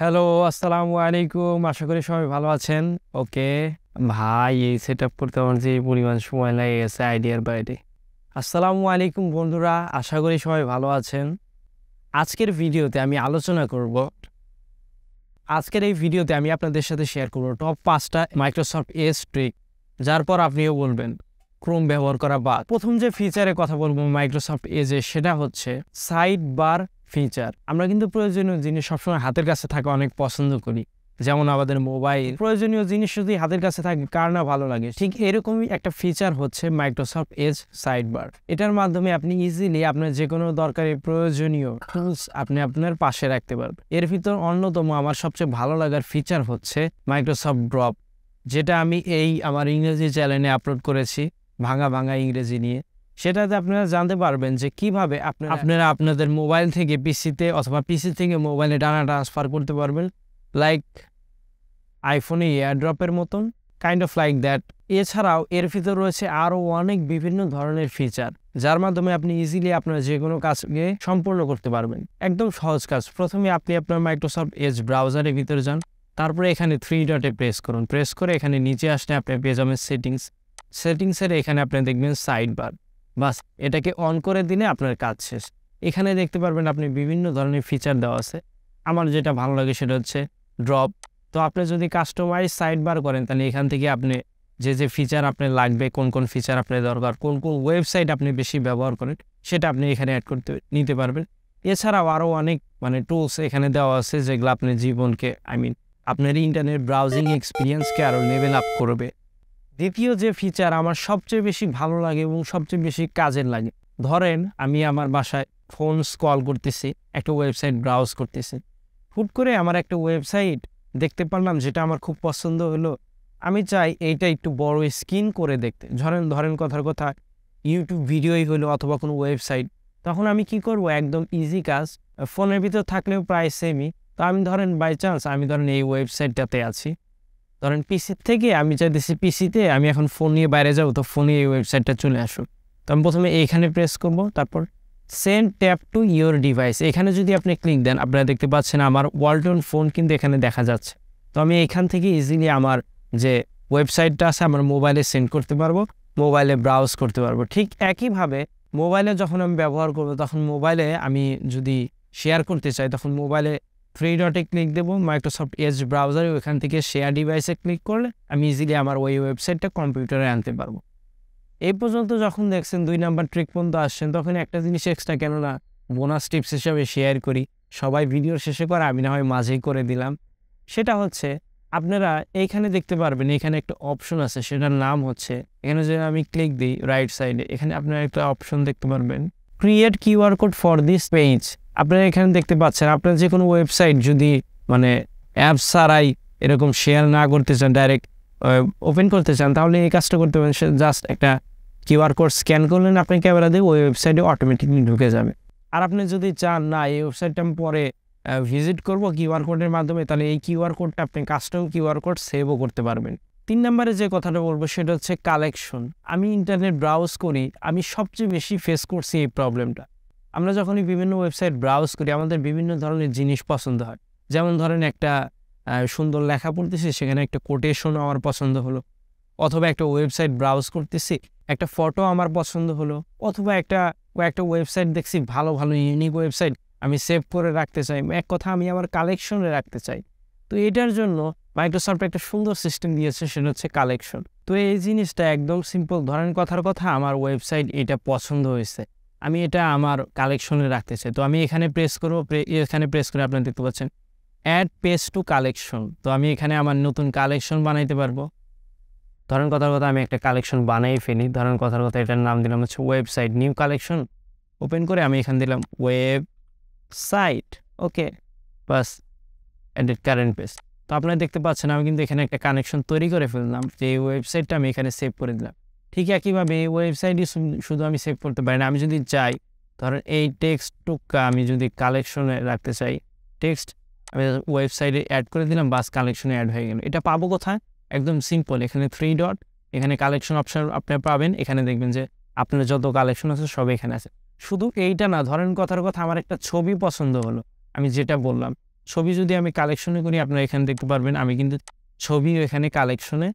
Hello, আসসালামু আলাইকুম। আশা করি সবাই ভালো আছেন। ওকে ভাই, এই সেটআপ করতে আমার যে পরিমাণ সময় লেগে গেছে আইডিয়ার বাইরে। আসসালামু আলাইকুম বন্ধুরা, আশা করি সবাই ভালো আছেন। আজকের ভিডিওতে আমি আলোচনা করব, আজকের এই ভিডিওতে আমি আপনাদের সাথে শেয়ার করব টপ 5টা মাইক্রোসফট এজ ট্রিক, যার পর আপনিও বলবেন ক্রোম ব্যবহার করা বাদ। প্রথম যে ফিচারে কথা বলবো মাইক্রোসফট এজে, সেটা হচ্ছে সাইড বার ফিচার। আমরা কিন্তু প্রয়োজনীয় জিনিস সবসময় হাতের কাছে থাকা অনেক পছন্দ করি, যেমন আমাদের মোবাইল। প্রয়োজনীয় জিনিস যদি হাতের কাছে থাকে কার না ভালো লাগে। ঠিক এরকমই একটা ফিচার হচ্ছে মাইক্রোসফট এজ সাইড বার। এটার মাধ্যমে আপনি ইজিলি আপনার যে কোনো দরকারি প্রয়োজনীয় টুলস আপনি আপনার পাশে রাখতে পারবেন। এর ভিতর অন্যতম আমার সবচেয়ে ভালো লাগার ফিচার হচ্ছে মাইক্রোসফট ড্রপ, যেটা আমি আমার ইংরেজি চ্যানেলে আপলোড করেছি ভাঙা ভাঙা ইংরেজি নিয়ে। সেটাতে আপনারা জানতে পারবেন যে কিভাবে আপনারা আপনাদের মোবাইল থেকে পিসিতে অথবা পিসি থেকে মোবাইলে ডাটা ট্রান্সফার করতে পারবেন, লাইক আইফোনে এয়ারড্রপের মতন, কাইন্ড অফ লাইক দ্যাট। এছাড়াও এর ভিতর রয়েছে আরও অনেক বিভিন্ন ধরনের ফিচার, যার মাধ্যমে আপনি ইজিলি আপনার যে কোনো কাজকে সম্পূর্ণ করতে পারবেন। একদম সহজ কাজ। প্রথমে আপনি আপনার মাইক্রোসফট এজ ব্রাউজারের ভিতরে যান, তারপরে এখানে 3 ডটে প্রেস করুন। প্রেস করে এখানে নিচে আসলে আপনি পেয়ে যাবেন সেটিংসের এখানে আপনি দেখবেন সাইড বার। বাস, এটাকে অন করে দিলে আপনার কাজ শেষ। এখানে দেখতে পারবেন আপনি বিভিন্ন ধরনের ফিচার দেওয়া আছে। আমার যেটা ভালো লাগে সেটা হচ্ছে ড্রপ। তো আপনি যদি কাস্টমাইজ সাইড বার করেন, তাহলে এখান থেকে আপনি যে ফিচার আপনার লাগবে, কোন কোন ফিচার আপনার দরকার, কোন কোন ওয়েবসাইট আপনি বেশি ব্যবহার করেন, সেটা আপনি এখানে অ্যাড করতে নিতে পারবেন। এছাড়াও আরও অনেক টুলস এখানে দেওয়া আছে, যেগুলো আপনার জীবনকে আপনার ইন্টারনেট ব্রাউজিং এক্সপিরিয়েন্সকে আরও লেভেল আপ করবে। দ্বিতীয় যে ফিচার আমার সবচেয়ে বেশি ভালো লাগে এবং সবচেয়ে বেশি কাজের লাগে, ধরেন আমি আমার বাসায় ফোন স্ক্রল করতেছি, একটা ওয়েবসাইট ব্রাউজ করতেছি, হুট করে আমার একটা ওয়েবসাইট দেখতে পারলাম যেটা আমার খুব পছন্দ হলো। আমি চাই এইটা একটু বড় স্ক্রিন করে দেখতে। ধরেন কথার কথা ইউটিউব ভিডিওই হলো অথবা কোনো ওয়েবসাইট। তখন আমি কি করব, একদম ইজি কাজ, ফোনের ভিতর থাকলেও প্রায় সেমই। তো আমি বাই চান্স আমি এই ওয়েবসাইটটাতে আছি, ধরেন পিসি থেকে আমি চাইতেছি পিসিতে আমি এখন ফোন নিয়ে বাইরে যাবো, তো ফোনে এই ওয়েবসাইটটা চলে আসুক। তো আমি প্রথমে এইখানে প্রেস করব, তারপর send tap to your device. এখানে যদি আপনি ক্লিক দেন, আপনারা দেখতে পাচ্ছেন আমার ওয়ালটন ফোন কিন্তু এখানে দেখা যাচ্ছে। তো আমি এখান থেকে ইজিলি আমার যে ওয়েবসাইটটা আছে আমার মোবাইলে সেন্ড করতে পারবো, মোবাইলে ব্রাউজ করতে পারবো। ঠিক একইভাবে মোবাইলে যখন আমি ব্যবহার করবো, তখন মোবাইলে আমি যদি শেয়ার করতে চাই, তখন মোবাইলে 3 ডটে ক্লিক দেবো, মাইক্রোসফট এজ ব্রাউজারে, ওইখান থেকে শেয়ার ডিভাইসে ক্লিক করলে আমি ইজিলি আমার ওই ওয়েবসাইটটা কম্পিউটারে আনতে পারবো। এই পর্যন্ত যখন দেখছেন 2 নাম্বার ট্রিক পর্যন্ত আসছেন, তখন একটা জিনিস এক্সট্রা কেননা বোনাস টিপস হিসাবে শেয়ার করি। সবাই ভিডিওর শেষে করে, আমি না হয় মাঝেই করে দিলাম। সেটা হচ্ছে আপনারা এইখানে দেখতে পারবেন, এখানে একটা অপশন আছে, সেটার নাম হচ্ছে, এখানে যে আমি ক্লিক দিই রাইট সাইডে, এখানে আপনারা একটা অপশন দেখতে পারবেন, create QR code for this page. আপনারা এখানে দেখতে পাচ্ছেন, আপনার যে কোনো ওয়েবসাইট যদি অ্যাপস ছাড়াই এরকম শেয়ার না করতে চান, ডাইরেক্ট ওপেন করতে চান, তাহলে এই কাজটা করতে পারেন। জাস্ট একটা কিউআর কোড স্ক্যান করলেন আপনি ক্যামেরা দিয়ে, ওই ওয়েবসাইটে অটোমেটিকলি ঢুকে যাবে। আর আপনি যদি চান না এই ওয়েবসাইটটা আমি পরে ভিজিট করব কিউআর কোডের মাধ্যমে, তাহলে এই কিউআর কোডটা আপনি কাস্টম কিউআর কোড সেভও করতে পারবেন। 3 নম্বরে যে কথাটা বলবো সেটা হচ্ছে কালেকশন। আমি ইন্টারনেট ব্রাউজ করি, আমি সবচেয়ে বেশি ফেস করছি এই প্রবলেমটা। আমরা যখনই বিভিন্ন ওয়েবসাইট ব্রাউজ করি, আমাদের বিভিন্ন ধরনের জিনিস পছন্দ হয়। যেমন ধরেন একটা সুন্দর লেখা পড়তেছি, সেখানে একটা কোটেশন আমার পছন্দ হলো, অথবা একটা ওয়েবসাইট ব্রাউজ করতেছি, একটা ফটো আমার পছন্দ হলো, অথবা একটা ওয়েবসাইট দেখছি ভালো ইউনিক ওয়েবসাইট, আমি সেভ করে রাখতে চাই। এক কথা, আমি আমার কালেকশনে রাখতে চাই। তো এটার জন্য মাইক্রোসফট একটা সুন্দর সিস্টেম দিয়েছে, সেটা হচ্ছে কালেকশন। তো এই জিনিসটা একদম সিম্পল। ধরেন কথার কথা আমার ওয়েবসাইট এটা পছন্দ হয়েছে, আমি এটা আমার কালেকশনে রাখতে চাই। তো আমি এখানে প্রেস করবো, এখানে প্রেস করে আপনারা দেখতে পাচ্ছেন অ্যাড পেজ টু কালেকশন। তো আমি এখানে আমার নতুন কালেকশন বানাইতে পারবো। ধরেন কথার কথা আমি একটা কালেকশন বানাই ফেলি, ধরেন কথার কথা এটার নাম দিলাম হচ্ছে ওয়েবসাইট নিউ কালেকশন। ওপেন করে আমি এখানে দিলাম ওয়েবসাইট, ওকে, বাস এডিট কারেন্ট পেজ। তো আপনারা দেখতে পাচ্ছেন আমি কিন্তু এখানে একটা কানেকশন তৈরি করে ফেললাম, যে এই ওয়েবসাইটটা আমি এখানে সেভ করে দিলাম। ঠিক একইভাবে এই ওয়েবসাইটই শুধু আমি সেভ করতে পারি না, আমি যদি চাই, ধরেন এই টেক্সটটুকু আমি যদি কালেকশনে রাখতে চাই, টেক্সট আমি ওয়েবসাইটে অ্যাড করে দিলাম, বাস কালেকশনে অ্যাড হয়ে গেল। এটা পাবো কোথায়? একদম সিম্পল, এখানে 3 ডট, এখানে কালেকশন অপশন আপনি পাবেন। এখানে দেখবেন যে আপনার যত কালেকশন আছে সব এখানে আছে। শুধু এইটা না, ধরেন কথার কথা আমার একটা ছবি পছন্দ হলো, আমি যেটা বললাম ছবি যদি আমি কালেকশনে করি আপনারা এখানে দেখতে পারবেন আমি কিন্তু ছবিও এখানে কালেকশনে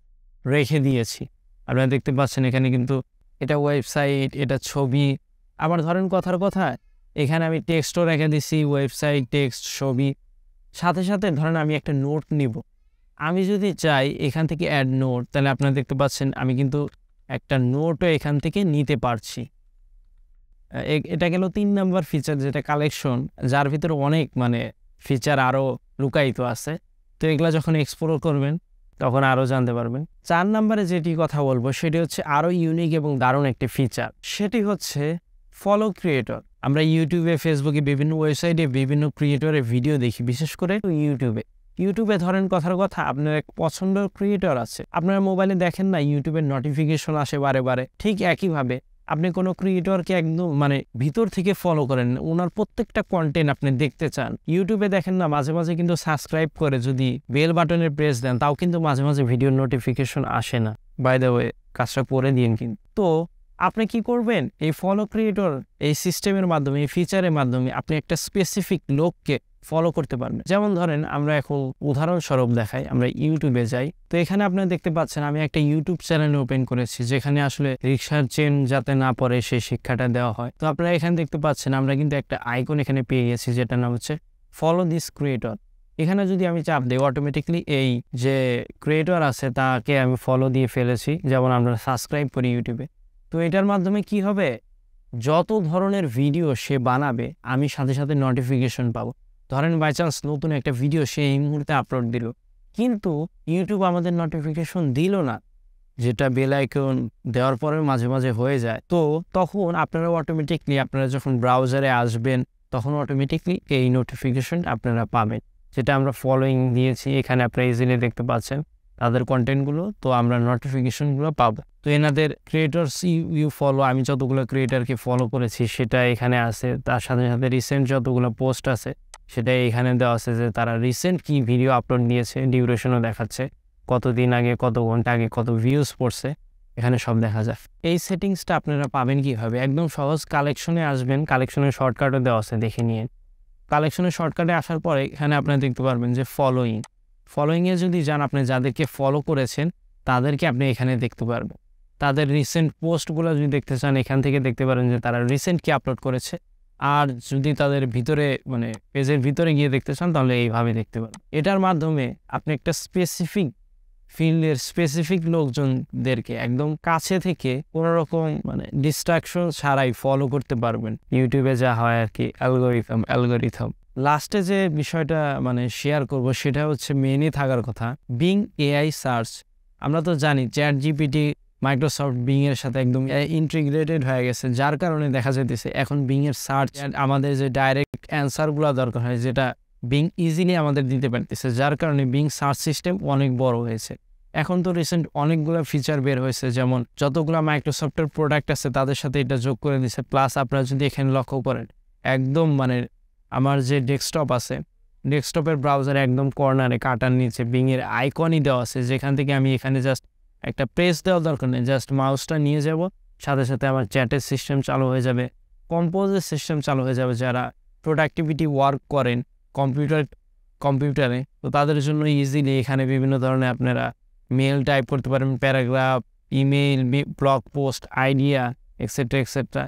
রেখে দিয়েছি। আপনারা দেখতে পাচ্ছেন এখানে কিন্তু এটা ওয়েবসাইট, এটা ছবি। আবার ধরেন কথার কথা এখানে আমি টেক্সটও রেখে দিছি, ওয়েবসাইট, টেক্সট, ছবি। সাথে সাথে ধরেন আমি একটা নোট নিব, আমি যদি চাই এখান থেকে অ্যাড নোট, তাহলে আপনারা দেখতে পাচ্ছেন আমি কিন্তু একটা নোটও এখান থেকে নিতে পারছি। এটা গেল 3 নাম্বার ফিচার, যেটা কালেকশন, যার ভিতরে অনেক ফিচার আরও লুকায়িত আছে। তো এগুলা যখন এক্সপ্লোর করবেন তখন আরও জানতে পারবেন। 4 নাম্বারে যেটি কথা বলবো সেটি হচ্ছে আরও ইউনিক এবং দারুণ একটি ফিচার, সেটি হচ্ছে ফলো ক্রিয়েটর। আমরা ইউটিউবে, ফেসবুকে, বিভিন্ন ওয়েবসাইটে বিভিন্ন ক্রিয়েটরের ভিডিও দেখি, বিশেষ করে ইউটিউবে ধরেন কথার কথা আপনার এক পছন্দের ক্রিয়েটর আছে, আপনার মোবাইলে দেখেন না ইউটিউবের নোটিফিকেশন আসে বারে বারে, ঠিক একইভাবে আপনি কোনো ক্রিয়েটরকে একদম ভিতর থেকে ফলো করেন, ওনার প্রত্যেকটা কন্টেন্ট আপনি দেখতে চান। ইউটিউবে দেখেন না মাঝে মাঝে কিন্তু সাবস্ক্রাইব করে যদি বেল বাটনের প্রেস দেন তাও কিন্তু মাঝে মাঝে ভিডিওর নোটিফিকেশন আসে না। বাই দ্য ওয়ে, কাজটা করে দিন। কিন্তু তো আপনি কি করবেন, এই ফলো ক্রিয়েটর এই সিস্টেমের মাধ্যমে, এই ফিচারের মাধ্যমে আপনি একটা স্পেসিফিক লোককে ফলো করতে পারবেন। যেমন ধরেন আমরা এখন উদাহরণস্বরূপ দেখাই, আমরা ইউটিউবে যাই। তো এখানে আপনারা দেখতে পাচ্ছেন আমি একটা ইউটিউব চ্যানেল ওপেন করেছি, যেখানে আসলে রিক্সার চেন যাতে না পড়ে সেই শিক্ষাটা দেওয়া হয়। তো আপনারা এখানে দেখতে পাচ্ছেন আমরা কিন্তু একটা আইকন এখানে পেয়ে গেছি, যেটার নাম হচ্ছে ফলো দিস ক্রিয়েটর। এখানে যদি আমি চাপ দিই অটোমেটিকলি এই যে ক্রিয়েটর আছে তাকে আমি ফলো দিয়ে ফেলেছি, যেমন আমরা সাবস্ক্রাইব করি ইউটিউবে। তো এটার মাধ্যমে কি হবে, যত ধরনের ভিডিও সে বানাবে আমি সাথে সাথে নোটিফিকেশন পাবো। ধরেন বাই চান্স নতুন একটা ভিডিও সে এই মুহূর্তে আপলোড দিল, কিন্তু ইউটিউব আমাদের নোটিফিকেশন দিল না, যেটা বেল আইকন দেওয়ার পরে মাঝে মাঝে হয়ে যায়। তো তখন আপনারা অটোমেটিকলি আপনারা যখন ব্রাউজারে আসবেন তখন অটোমেটিকলি এই নোটিফিকেশন আপনারা পাবেন, যেটা আমরা ফলোইং দিয়েছি। এখানে আপনারা ইজিলি দেখতে পাচ্ছেন তাদের কন্টেন্টগুলো, তো আমরা নোটিফিকেশনগুলো পাবো। তো এনাদের ক্রিয়েটরস ইউ ফলো, আমি যতগুলো ক্রিয়েটরকে ফলো করেছি সেটা এখানে আছে। তার সাথে সাথে রিসেন্ট যতগুলো পোস্ট আছে সেটা এখানে দেওয়া আছে, যে তারা রিসেন্ট কি ভিডিও আপলোড দিয়েছে, ডিউরেশনও দেখাচ্ছে, কতদিন আগে, কত ঘন্টা আগে, কত ভিউজ পড়ছে, এখানে সব দেখা যায়। এই সেটিংসটা আপনারা পাবেন কীভাবে, একদম সহজ। কালেকশনে আসবেন, কালেকশনের শর্টকাটও দেওয়া আছে, দেখে নিয়ে। কালেকশনের শর্টকাটে আসার পরে এখানে আপনারা দেখতে পারবেন যে ফলোয়িংয়ে যদি যান, আপনি যাদেরকে ফলো করেছেন তাদেরকে আপনি এখানে দেখতে পারবেন। তাদের রিসেন্ট পোস্টগুলো যদি দেখতে চান এখান থেকে দেখতে পারেন যে তারা রিসেন্ট কি আপলোড করেছে। আর যদি তাদের ভিতরে পেজের ভিতরে গিয়ে দেখতে চান তাহলে এইভাবে দেখতে পারেন। এটার মাধ্যমে আপনি একটা স্পেসিফিক ফিল্ডের স্পেসিফিক লোকজনদেরকে একদম কাছে থেকে কোনো রকম ডিস্ট্রাকশন ছাড়াই ফলো করতে পারবেন। ইউটিউবে যা হয় আর কি, অ্যালগরিথম। লাস্টে যে বিষয়টা শেয়ার করব সেটা হচ্ছে মেইনই থাকার কথা, বিং এআই সার্চ। আমরা তো জানি চ্যাট জিপিটি মাইক্রোসফট বিং এর সাথে একদম ইন্টিগ্রেটেড হয়ে গেছে, যার কারণে দেখা যাইতেছে এখন বিং এর সার্চ আমাদের যে ডাইরেক্ট অ্যান্সারগুলো দরকার হয় যেটা বিং ইজিলি আমাদের দিতে পারতেছে, যার কারণে বিং সার্চ সিস্টেম অনেক বড় হয়েছে। এখন তো রিসেন্ট অনেকগুলো ফিচার বের হয়েছে, যেমন যতগুলো মাইক্রোসফটের প্রোডাক্ট আছে তাদের সাথে এটা যোগ করে দিচ্ছে। প্লাস আপনারা যদি এখানে লক্ষ্য করেন একদম আমার যে ডেস্কটপ আছে, ডেস্কটপের ব্রাউজারে একদম কর্নারে কাটার নিচে বিং এর আইকনই দেওয়া আছে, যেখান থেকে আমি এখানে জাস্ট একটা প্রেস দেওয়ার দরকার নেই, জাস্ট মাউসটা নিয়ে যাব, সাথে সাথে আমার চ্যাটের সিস্টেম চালু হয়ে যাবে, কম্পোজের সিস্টেম চালু হয়ে যাবে। যারা প্রোডাক্টিভিটি ওয়ার্ক করেন কম্পিউটারে, তো তাদের জন্য ইজিলি এখানে বিভিন্ন ধরনের আপনারা মেল টাইপ করতে পারেন, paragraph, email, blog post, idea, etcetera etcetera.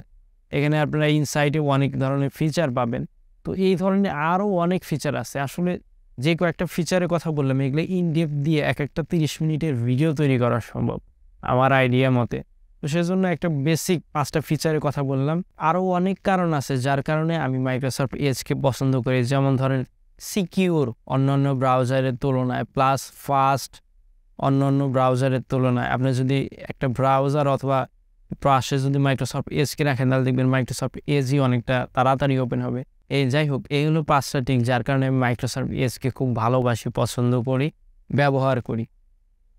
এখানে আপনারা ইনসাইটে অনেক ধরনের ফিচার পাবেন। তো এই ধরনের আরও অনেক ফিচার আছে। আসলে যে কয়েকটা ফিচারের কথা বললাম এগুলো ইনডেপথ দিয়ে একটা 30 মিনিটের ভিডিও তৈরি করা সম্ভব আমার আইডিয়া মতে। তো সেজন্য একটা বেসিক 5টা ফিচারের কথা বললাম। আরও অনেক কারণ আছে যার কারণে আমি মাইক্রোসফট এজকে পছন্দ করি, যেমন ধরেন সিকিউর অন্যান্য ব্রাউজারের তুলনায়, প্লাস ফাস্ট অন্যান্য ব্রাউজারের তুলনায়। আপনি যদি একটা ব্রাউজার অথবা পাশে যদি মাইক্রোসফট এজকে রাখেন তাহলে দেখবেন মাইক্রোসফট এজই অনেকটা তাড়াতাড়ি ওপেন হবে। যাই হোক, এইগুলো 5টা ঠিক যার কারণে আমি মাইক্রোসফট এজকে খুব ভালোবাসি, পছন্দ করি, ব্যবহার করি।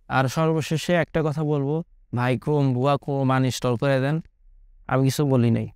আর সর্বশেষে একটা কথা বলবো, ভাই ক্রোম বুয়া ক্রোম আনইনস্টল করে দেন, আমি কিছু বলি নাই।